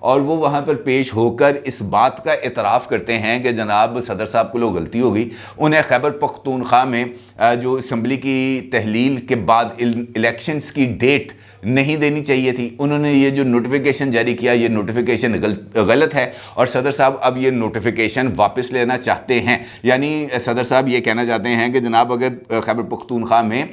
اور وہ وہاں پر پیش ہو کر اس بات کا اعتراف کرتے ہیں کہ جناب صدر صاحب کو لوگ غلطی ہو گئی، انہیں خیبر پختونخوا میں جو اسمبلی کی تحلیل کے بعد الیکشنز کی ڈیٹ نہیں دینی چاہیے تھی، انہوں نے یہ جو نوٹیفیکیشن جاری کیا یہ نوٹیفیکیشن غلط ہے، اور صدر صاحب اب یہ نوٹیفیکیشن واپس لینا چاہتے ہیں۔ یعنی صدر صاحب یہ کہنا چاہتے ہیں کہ جناب اگر خیبر پختونخوا میں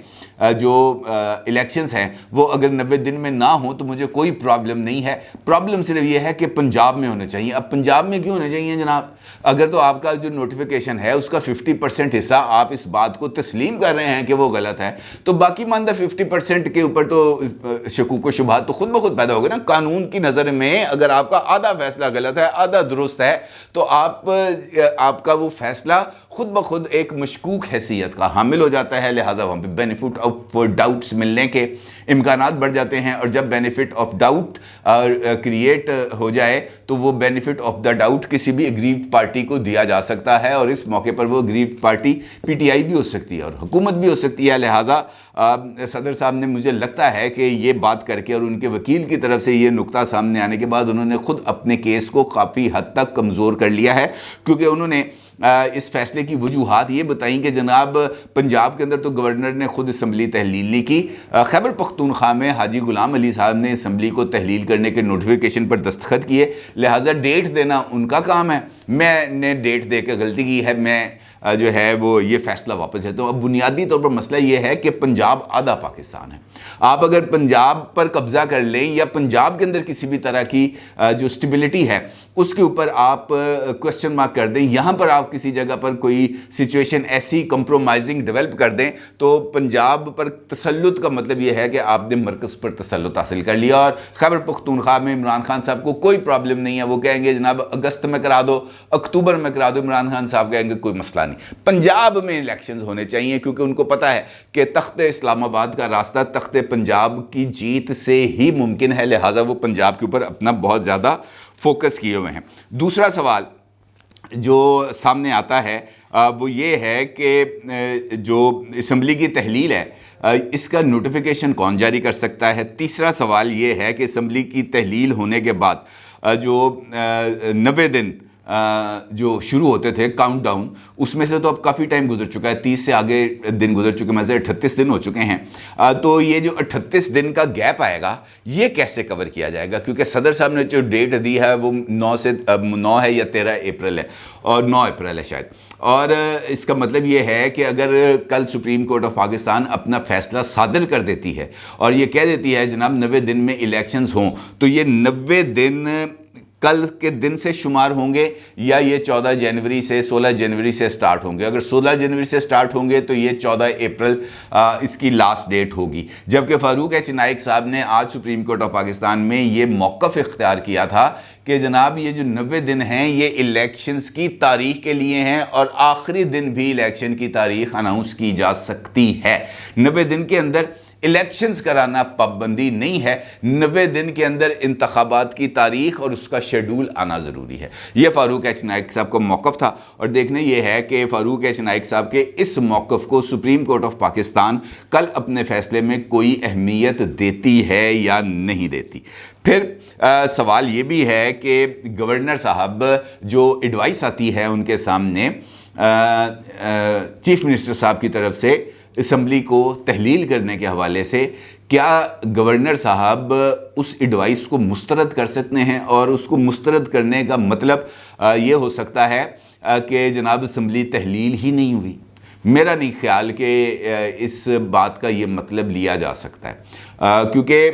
جو الیکشنز ہیں وہ اگر 90 دن میں نہ ہوں تو مجھے کوئی پرابلم نہیں ہے، پرابلم صرف یہ ہے کہ پنجاب میں ہونے چاہیے۔ اب پنجاب میں کیوں ہونے چاہیے جناب؟ اگر تو آپ کا جو نوٹیفیکیشن ہے اس کا 50% حصہ آپ اس بات کو تسلیم کر رہے ہیں کہ وہ غلط ہے، تو باقی ماندہ 50% کے اوپر تو شکوک و شبہات تو خود بخود پیدا ہوگا نا۔ قانون کی نظر میں اگر آپ کا آدھا فیصلہ غلط ہے آدھا درست ہے تو آپ کا وہ فیصلہ خود بخود ایک مشکوک حیثیت کا حامل ہو جاتا ہے، لہٰذا وہاں پہ بینیفٹ آف ڈاؤٹس ملنے کے امکانات بڑھ جاتے ہیں، اور جب بینیفٹ آف ڈاؤٹ کریٹ ہو جائے تو وہ بینیفٹ آف دا ڈاؤٹ کسی بھی اگریوڈ پارٹی کو دیا جا سکتا ہے، اور اس موقع پر وہ اگریوڈ پارٹی پی ٹی آئی بھی ہو سکتی ہے اور حکومت بھی ہو سکتی ہے۔ لہٰذا صدر صاحب نے مجھے لگتا ہے کہ یہ بات کر کے اور ان کے وکیل کی طرف سے یہ نقطہ سامنے آنے کے بعد انہوں نے خود اپنے کیس کو کافی حد تک کمزور کر لیا ہے، کیونکہ انہوں نے اس فیصلے کی وجوہات یہ بتائیں کہ جناب پنجاب کے اندر تو گورنر نے خود اسمبلی تحلیل نہیں کی، خیبر پختونخوا میں حاجی غلام علی صاحب نے اسمبلی کو تحلیل کرنے کے نوٹیفیکیشن پر دستخط کیے، لہٰذا ڈیٹ دینا ان کا کام ہے، میں نے ڈیٹ دے کے غلطی کی ہے، میں جو ہے وہ یہ فیصلہ واپس لیتا ہوں۔ اب بنیادی طور پر مسئلہ یہ ہے کہ پنجاب آدھا پاکستان ہے، آپ اگر پنجاب پر قبضہ کر لیں یا پنجاب کے اندر کسی بھی طرح کی جو سٹیبلٹی ہے اس کے اوپر آپ کوسچن مارک کر دیں، یہاں پر آپ کسی جگہ پر کوئی سچویشن ایسی کمپرومائزنگ ڈیولپ کر دیں تو پنجاب پر تسلط کا مطلب یہ ہے کہ آپ نے مرکز پر تسلط حاصل کر لیا، اور خیبر پختونخوا میں عمران خان صاحب کو کوئی پرابلم نہیں ہے، وہ کہیں گے جناب اگست میں کرا دو، اکتوبر میں کرا دو، عمران خان صاحب کہیں گے کوئی مسئلہ نہیں۔ پنجاب میں الیکشنز ہونے چاہیے کیونکہ ان کو پتہ ہے کہ تخت اسلام آباد کا راستہ تخت پنجاب کی جیت سے ہی ممکن ہے، لہٰذا وہ پنجاب کے اوپر اپنا بہت زیادہ فوکس کیے ہوئے ہیں۔ دوسرا سوال جو سامنے آتا ہے وہ یہ ہے کہ جو اسمبلی کی تحلیل ہے اس کا نوٹیفیکیشن کون جاری کر سکتا ہے؟ تیسرا سوال یہ ہے کہ اسمبلی کی تحلیل ہونے کے بعد جو 90 دن جو شروع ہوتے تھے کاؤنٹ ڈاؤن، اس میں سے تو اب کافی ٹائم گزر چکا ہے، 30 سے آگے دن گزر چکے، میں سے 38 دن ہو چکے ہیں، تو یہ جو 38 دن کا گیپ آئے گا یہ کیسے کور کیا جائے گا؟ کیونکہ صدر صاحب نے جو ڈیٹ دی ہے وہ 9 ہے یا 13 اپریل ہے، اور 9 اپریل ہے شاید، اور اس کا مطلب یہ ہے کہ اگر کل سپریم کورٹ آف پاکستان اپنا فیصلہ صادر کر دیتی ہے اور یہ کہہ دیتی ہے جناب 90 دن میں الیکشنز ہوں، تو یہ 90 دن کل کے دن سے شمار ہوں گے یا یہ 14 جنوری سے 16 جنوری سے سٹارٹ ہوں گے؟ اگر 16 جنوری سے سٹارٹ ہوں گے تو یہ 14 اپریل اس کی لاسٹ ڈیٹ ہوگی، جبکہ فاروق ایچ نائک صاحب نے آج سپریم کورٹ آف پاکستان میں یہ موقف اختیار کیا تھا کہ جناب یہ جو 90 دن ہیں یہ الیکشنز کی تاریخ کے لیے ہیں، اور آخری دن بھی الیکشن کی تاریخ اناؤنس کی جا سکتی ہے۔ 90 دن کے اندر الیکشنز کرانا پابندی نہیں ہے، 90 دن کے اندر انتخابات کی تاریخ اور اس کا شیڈول آنا ضروری ہے۔ یہ فاروق ایچ نائک صاحب کا موقف تھا، اور دیکھنے یہ ہے کہ فاروق ایچ نائک صاحب کے اس موقف کو سپریم کورٹ آف پاکستان کل اپنے فیصلے میں کوئی اہمیت دیتی ہے یا نہیں دیتی۔ پھر سوال یہ بھی ہے کہ گورنر صاحب جو ایڈوائس آتی ہے ان کے سامنے چیف منسٹر صاحب کی طرف سے اسمبلی کو تحلیل کرنے کے حوالے سے، کیا گورنر صاحب اس ایڈوائس کو مسترد کر سکتے ہیں؟ اور اس کو مسترد کرنے کا مطلب یہ ہو سکتا ہے کہ جناب اسمبلی تحلیل ہی نہیں ہوئی۔ میرا نہیں خیال کہ اس بات کا یہ مطلب لیا جا سکتا ہے، کیونکہ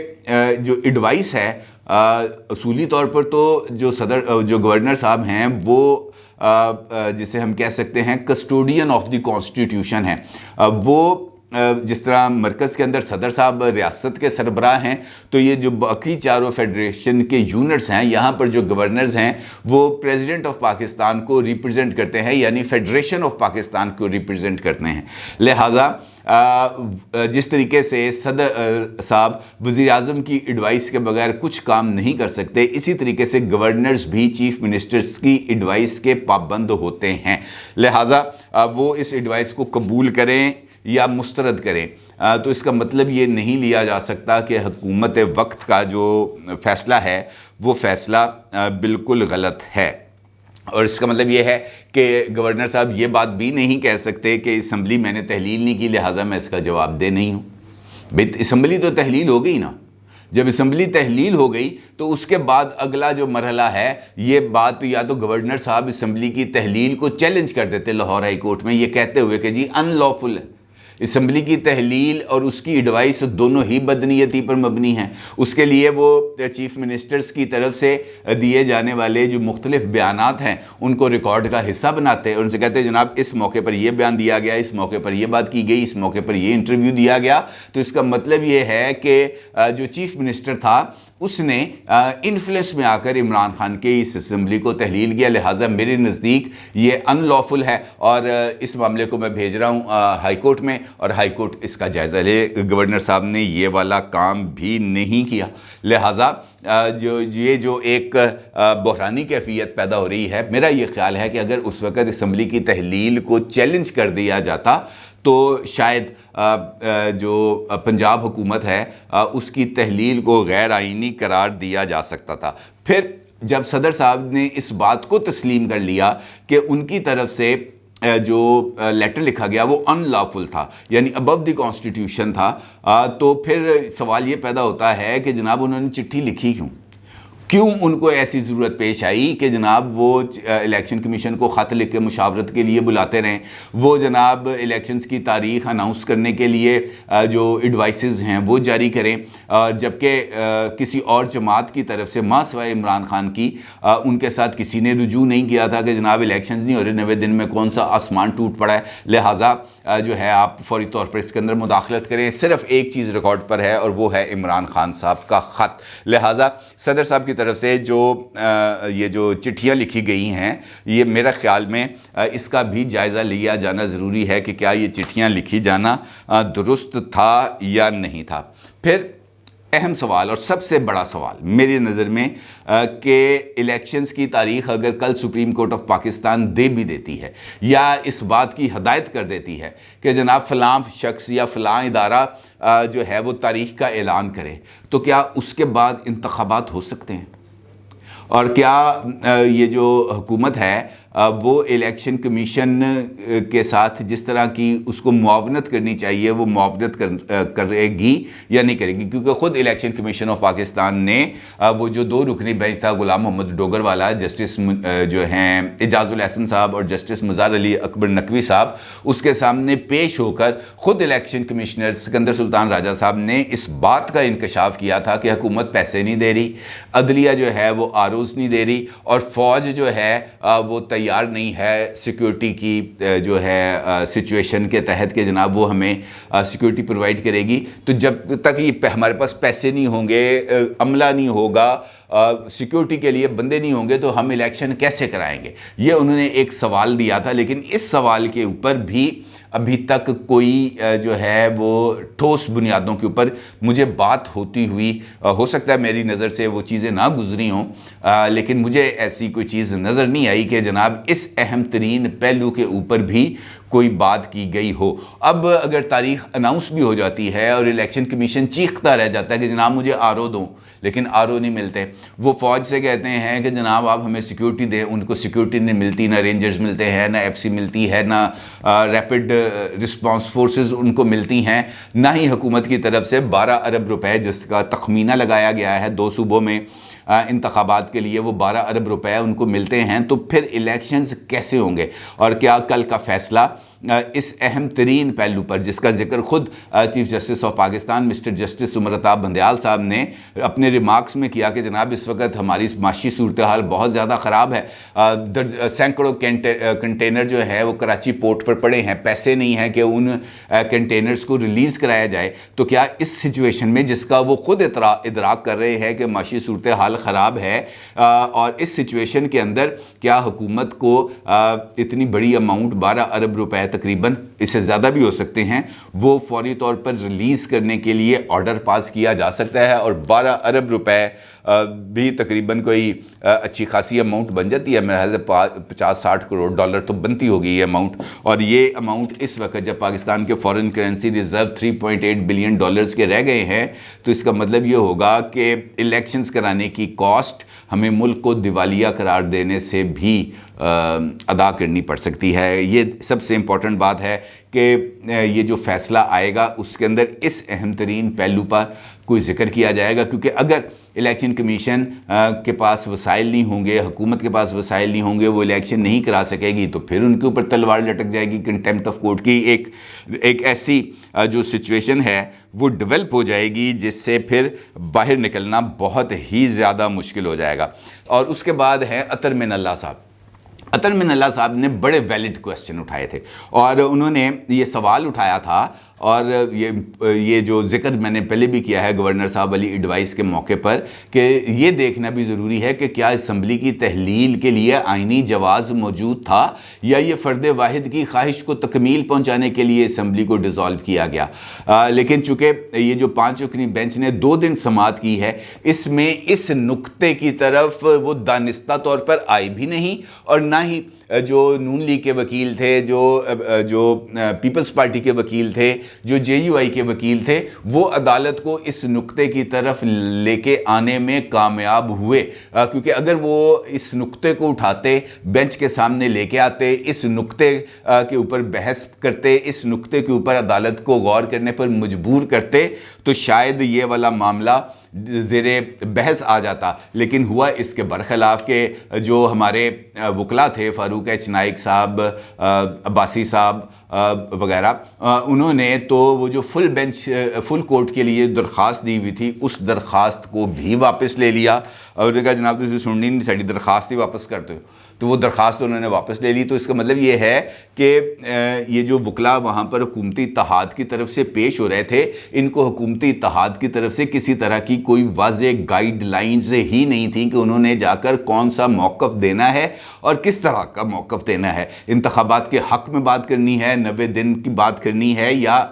جو ایڈوائس ہے اصولی طور پر تو جو گورنر صاحب ہیں وہ جسے ہم کہہ سکتے ہیں کسٹوڈین آف دی کانسٹیٹیوشن ہیں، وہ جس طرح مرکز کے اندر صدر صاحب ریاست کے سربراہ ہیں، تو یہ جو باقی چاروں فیڈریشن کے یونٹس ہیں یہاں پر جو گورنرز ہیں وہ پریزیڈنٹ آف پاکستان کو ریپرزینٹ کرتے ہیں، یعنی فیڈریشن آف پاکستان کو ریپرزینٹ کرتے ہیں۔ لہٰذا جس طریقے سے صدر صاحب وزیر اعظم کی ایڈوائس کے بغیر کچھ کام نہیں کر سکتے، اسی طریقے سے گورنرز بھی چیف منسٹرز کی ایڈوائس کے پابند ہوتے ہیں، لہٰذا وہ اس ایڈوائس کو قبول کریں یا مسترد کریں تو اس کا مطلب یہ نہیں لیا جا سکتا کہ حکومت وقت کا جو فیصلہ ہے وہ فیصلہ بالکل غلط ہے. اور اس کا مطلب یہ ہے کہ گورنر صاحب یہ بات بھی نہیں کہہ سکتے کہ اسمبلی میں نے تحلیل نہیں کی لہٰذا میں اس کا جواب دہ نہیں ہوں. بھئی اسمبلی تو تحلیل ہو گئی نا. جب اسمبلی تحلیل ہو گئی تو اس کے بعد اگلا جو مرحلہ ہے یہ بات یا تو گورنر صاحب اسمبلی کی تحلیل کو چیلنج کر دیتے لاہور ہائی کورٹ میں یہ کہتے ہوئے کہ جی ان لافل ہے. اسمبلی کی تحلیل اور اس کی ایڈوائس دونوں ہی بدنیتی پر مبنی ہیں. اس کے لیے وہ چیف منسٹرز کی طرف سے دیے جانے والے جو مختلف بیانات ہیں ان کو ریکارڈ کا حصہ بناتے ہیں اور ان سے کہتے ہیں جناب اس موقع پر یہ بیان دیا گیا, اس موقع پر یہ بات کی گئی, اس موقع پر یہ انٹرویو دیا گیا. تو اس کا مطلب یہ ہے کہ جو چیف منسٹر تھا اس نے انفلوئنس میں آ کر عمران خان کے اس اسمبلی کو تحلیل کیا. لہٰذا میرے نزدیک یہ ان لافل ہے اور اس معاملے کو میں بھیج رہا ہوں ہائی کورٹ میں اور ہائی کورٹ اس کا جائزہ لے. گورنر صاحب نے یہ والا کام بھی نہیں کیا. لہٰذا یہ جو ایک بحرانی کیفیت پیدا ہو رہی ہے, میرا یہ خیال ہے کہ اگر اس وقت اسمبلی کی تحلیل کو چیلنج کر دیا جاتا تو شاید جو پنجاب حکومت ہے اس کی تحلیل کو غیر آئینی قرار دیا جا سکتا تھا. پھر جب صدر صاحب نے اس بات کو تسلیم کر لیا کہ ان کی طرف سے جو لیٹر لکھا گیا وہ ان لافل تھا یعنی ابو دی کانسٹیٹیوشن تھا, تو پھر سوال یہ پیدا ہوتا ہے کہ جناب انہوں نے چٹھی لکھی کیوں ان کو ایسی ضرورت پیش آئی کہ جناب وہ الیکشن کمیشن کو خط لکھ کے مشاورت کے لیے بلاتے رہیں, وہ جناب الیکشنز کی تاریخ اناؤنس کرنے کے لیے جو ایڈوائسز ہیں وہ جاری کریں, جبکہ کسی اور جماعت کی طرف سے ماں سوائے عمران خان کی ان کے ساتھ کسی نے رجوع نہیں کیا تھا کہ جناب الیکشنز نہیں ہو رہے, 90 دن میں کون سا آسمان ٹوٹ پڑا ہے, لہٰذا جو ہے آپ فوری طور پر اس کے اندر مداخلت کریں. صرف ایک چیز ریکارڈ پر ہے اور وہ ہے عمران خان صاحب کا خط. لہٰذا صدر صاحب کی طرف سے یہ جو چٹھیاں لکھی گئی ہیں یہ میرا خیال میں اس کا بھی جائزہ لیا جانا ضروری ہے کہ کیا یہ چٹھیاں لکھی جانا درست تھا یا نہیں تھا. پھر اہم سوال اور سب سے بڑا سوال میری نظر میں کہ الیکشنز کی تاریخ اگر کل سپریم کورٹ آف پاکستان دے بھی دیتی ہے یا اس بات کی ہدایت کر دیتی ہے کہ جناب فلاں شخص یا فلاں ادارہ جو ہے وہ تاریخ کا اعلان کرے, تو کیا اس کے بعد انتخابات ہو سکتے ہیں؟ اور کیا یہ جو حکومت ہے وہ الیکشن کمیشن کے ساتھ جس طرح کی اس کو معاونت کرنی چاہیے وہ معاونت کرے گی یا نہیں کرے گی؟ کیونکہ خود الیکشن کمیشن آف پاکستان نے وہ جو 2 رکنی بینچ تھا غلام محمد ڈوگر والا, جسٹس جو ہیں اعجاز الاحسن صاحب اور جسٹس مزار علی اکبر نقوی صاحب, اس کے سامنے پیش ہو کر خود الیکشن کمشنر سکندر سلطان راجہ صاحب نے اس بات کا انکشاف کیا تھا کہ حکومت پیسے نہیں دے رہی, عدلیہ جو ہے وہ آروز نہیں دے رہی اور فوج جو ہے وہ تیار نہیں ہے سیکیورٹی کی جو ہے سچویشن کے تحت کہ جناب وہ ہمیں سیکیورٹی پرووائڈ کرے گی. تو جب تک یہ ہمارے پاس پیسے نہیں ہوں گے, عملہ نہیں ہوگا, سیکیورٹی کے لیے بندے نہیں ہوں گے تو ہم الیکشن کیسے کرائیں گے؟ یہ انہوں نے ایک سوال دیا تھا. لیکن اس سوال کے اوپر بھی ابھی تک کوئی جو ہے وہ ٹھوس بنیادوں کے اوپر مجھے بات ہوتی ہوئی, ہو سکتا ہے میری نظر سے وہ چیزیں نہ گزری ہوں, لیکن مجھے ایسی کوئی چیز نظر نہیں آئی کہ جناب اس اہم ترین پہلو کے اوپر بھی کوئی بات کی گئی ہو. اب اگر تاریخ اناؤنس بھی ہو جاتی ہے اور الیکشن کمیشن چیختا رہ جاتا ہے کہ جناب مجھے آرو دو, لیکن آرو نہیں ملتے, وہ فوج سے کہتے ہیں کہ جناب آپ ہمیں سیکیورٹی دیں, ان کو سیکیورٹی نہیں ملتی, نہ رینجرز ملتے ہیں, نہ ایف سی ملتی ہے, نہ ریپڈ رسپانس فورسز ان کو ملتی ہیں, نہ ہی حکومت کی طرف سے 12 ارب روپے جس کا تخمینہ لگایا گیا ہے 2 صوبوں میں انتخابات کے لیے وہ 12 ارب روپے ان کو ملتے ہیں. تو پھر الیکشنز کیسے ہوں گے؟ اور کیا کل کا فیصلہ اس اہم ترین پہلو پر جس کا ذکر خود chief justice of Pakistan mister justice Umar Ata Bandial صاحب نے اپنے ریمارکس میں کیا کہ جناب اس وقت ہماری معاشی صورتحال بہت زیادہ خراب ہے, سینکڑوں کنٹینر جو ہے وہ کراچی پورٹ پر پڑے ہیں, پیسے نہیں ہیں کہ ان کنٹینرز کو ریلیز کرایا جائے. تو کیا اس سچویشن میں جس کا وہ خود ادراک کر رہے ہیں کہ معاشی صورتحال خراب ہے, اور اس سچویشن کے اندر کیا حکومت کو اتنی بڑی اماؤنٹ 12 ارب روپے تقریباً اس سے زیادہ بھی ہو سکتے ہیں، وہ فوری طور پر ریلیز کرنے کے لیے آرڈر پاس کیا جا سکتا ہے، اور 12 ارب روپے بھی تقریباً کوئی اچھی خاصی اماؤنٹ بن جاتی ہے، میرے خیال سے 50-60 کروڑ ڈالر تو بنتی ہوگی یہ اماؤنٹ. اور یہ اماؤنٹ اس وقت جب پاکستان کے foreign currency reserve 3.8 billion dollars کے رہ گئے ہیں، تو اس کا مطلب یہ ہوگا کہ الیکشنز کرانے کی کاسٹ ہمیں ملک کو دیوالیہ قرار دینے سے بھی ادا کرنی پڑ سکتی ہے. یہ سب سے امپورٹنٹ بات ہے کہ یہ جو فیصلہ آئے گا اس کے اندر اس اہم ترین پہلو پر کوئی ذکر کیا جائے گا، کیونکہ اگر الیکشن کمیشن کے پاس وسائل نہیں ہوں گے، حکومت کے پاس وسائل نہیں ہوں گے، وہ الیکشن نہیں کرا سکے گی، تو پھر ان کے اوپر تلوار لٹک جائے گی. کنٹیمپٹ آف کورٹ کی ایک ایسی جو سچویشن ہے وہ ڈیولپ ہو جائے گی جس سے پھر باہر نکلنا بہت ہی زیادہ مشکل ہو جائے گا. اور اس کے بعد ہے عطر من اللہ صاحب. عطر من اللہ صاحب نے بڑے ویلڈ کوسچن اٹھائے تھے، اور انہوں نے یہ سوال اٹھایا تھا، اور یہ جو ذکر میں نے پہلے بھی کیا ہے گورنر صاحب والی ایڈوائس کے موقع پر، کہ یہ دیکھنا بھی ضروری ہے کہ کیا اسمبلی کی تحلیل کے لیے آئینی جواز موجود تھا، یا یہ فرد واحد کی خواہش کو تکمیل پہنچانے کے لیے اسمبلی کو ڈیزالو کیا گیا. لیکن چونکہ یہ جو 5 رکنی بینچ نے 2 دن سماعت کی ہے، اس میں اس نقطے کی طرف وہ دانستہ طور پر آئے بھی نہیں، اور نہ ہی جو نون لیگ کے وکیل تھے، جو پیپلز پارٹی کے وکیل تھے، جو جے یو آئی کے وکیل تھے، وہ عدالت کو اس نقطے کی طرف لے کے آنے میں کامیاب ہوئے. کیونکہ اگر وہ اس نقطے کو اٹھاتے، بینچ کے سامنے لے کے آتے، اس نقطے کے اوپر بحث کرتے، اس نقطے کے اوپر عدالت کو غور کرنے پر مجبور کرتے، تو شاید یہ والا معاملہ زیر بحث آ جاتا. لیکن ہوا اس کے برخلاف کہ جو ہمارے وکلا تھے، فاروق ایچ نائک صاحب، عباسی صاحب وغیرہ، انہوں نے تو وہ جو فل کورٹ کے لیے درخواست دی ہوئی تھی، اس درخواست کو بھی واپس لے لیا، اور انہوں نے کہا جناب تسی سننی نہیں، ساری درخواست ہی واپس کرتے ہو. تو وہ درخواست انہوں نے واپس لے لی. تو اس کا مطلب یہ ہے کہ یہ جو وکلا وہاں پر حکومتی اتحاد کی طرف سے پیش ہو رہے تھے، ان کو حکومتی اتحاد کی طرف سے کسی طرح کی کوئی واضح گائیڈ لائنز ہی نہیں تھیں کہ انہوں نے جا کر کون سا موقف دینا ہے اور کس طرح کا موقف دینا ہے. انتخابات کے حق میں بات کرنی ہے، 90 دن کی بات کرنی ہے، یا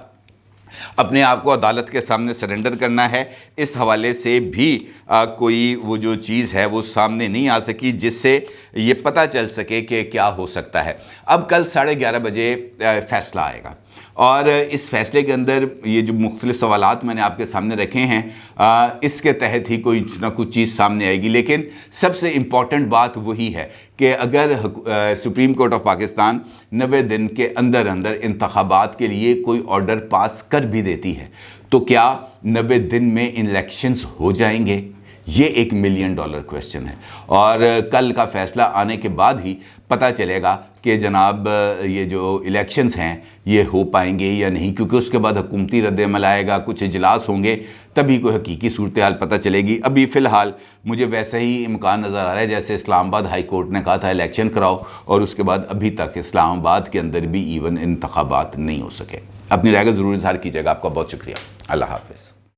اپنے آپ کو عدالت کے سامنے سرنڈر کرنا ہے. اس حوالے سے بھی کوئی وہ جو چیز ہے وہ سامنے نہیں آ سکی جس سے یہ پتہ چل سکے کہ کیا ہو سکتا ہے. اب کل 11:30 بجے فیصلہ آئے گا، اور اس فیصلے کے اندر یہ جو مختلف سوالات میں نے آپ کے سامنے رکھے ہیں، اس کے تحت ہی کوئی نہ کچھ چیز سامنے آئے گی. لیکن سب سے امپورٹنٹ بات وہی ہے کہ اگر سپریم کورٹ آف پاکستان 90 دن کے اندر انتخابات کے لیے کوئی آرڈر پاس کر بھی دیتی ہے، تو کیا 90 دن میں الیکشنز ہو جائیں گے؟ یہ ایک $1 ملین کویسچن ہے. اور کل کا فیصلہ آنے کے بعد ہی پتہ چلے گا کہ جناب یہ جو الیکشنز ہیں یہ ہو پائیں گے یا نہیں، کیونکہ اس کے بعد حکومتی رد عمل آئے گا، کچھ اجلاس ہوں گے، تبھی کوئی حقیقی صورتحال پتہ چلے گی. ابھی فی الحال مجھے ویسے ہی امکان نظر آ رہا ہے جیسے اسلام آباد ہائی کورٹ نے کہا تھا الیکشن کراؤ، اور اس کے بعد ابھی تک اسلام آباد کے اندر بھی ایون انتخابات نہیں ہو سکے. اپنی رائے کا ضرور اظہار کیجیے گا. آپ کا بہت شکریہ. اللہ حافظ.